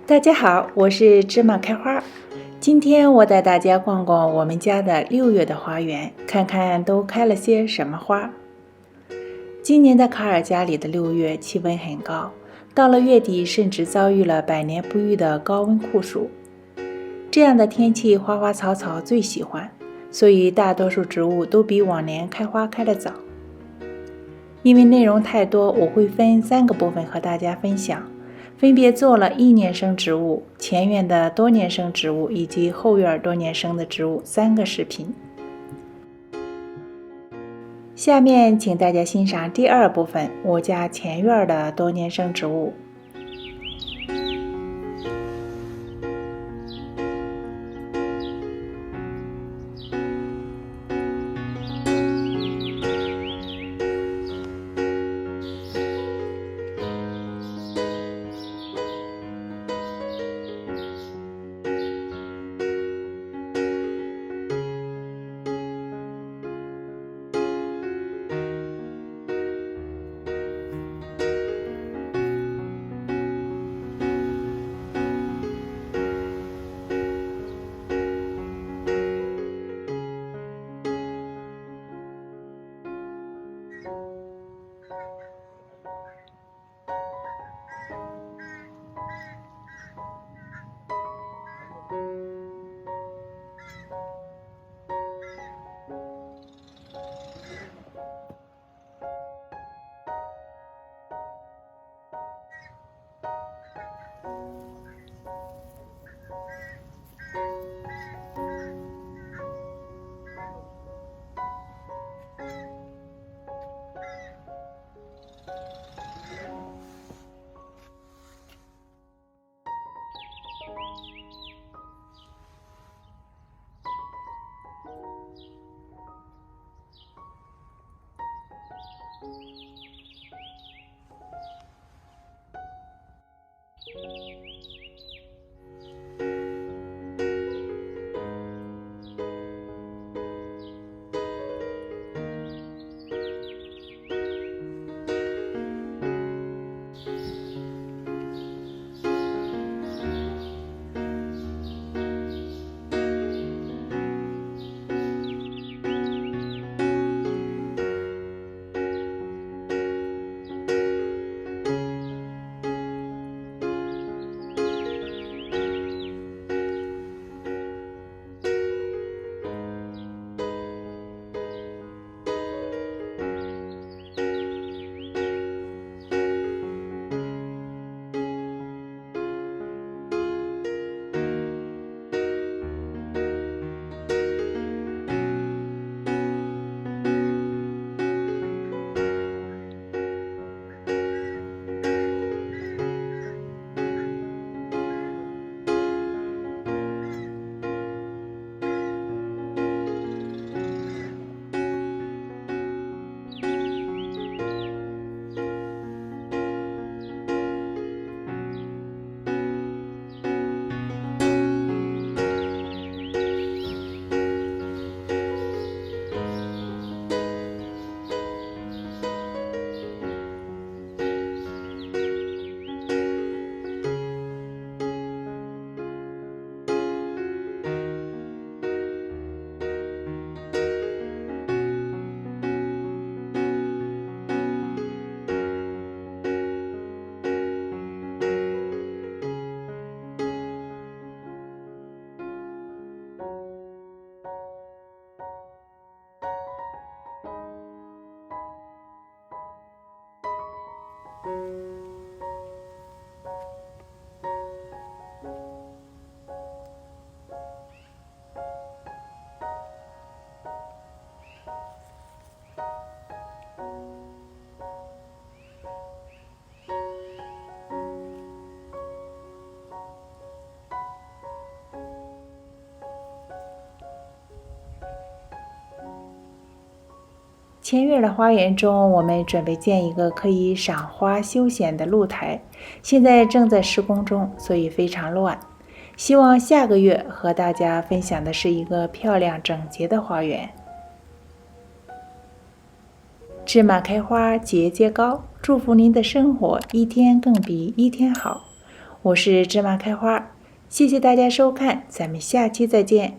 大家好，我是芝麻开花。今天我带大家逛逛我们家的6月的花园，看看都开了些什么花。今年的卡尔加里的6月气温很高，到了月底甚至遭遇了百年不遇的高温酷暑。这样的天气花花草草最喜欢，所以大多数植物都比往年开花开得早。因为内容太多，我会分3个部分和大家分享，分别做了1年生植物、前院的多年生植物以及后院多年生的植物3个视频。下面请大家欣赏第2部分，我家前院的多年生植物。前院的花园中，我们准备建一个可以赏花休闲的露台，现在正在施工中，所以非常乱。希望下个月和大家分享的是一个漂亮整洁的花园。芝麻开花节节高，祝福您的生活一天更比一天好。我是芝麻开花，谢谢大家收看，咱们下期再见。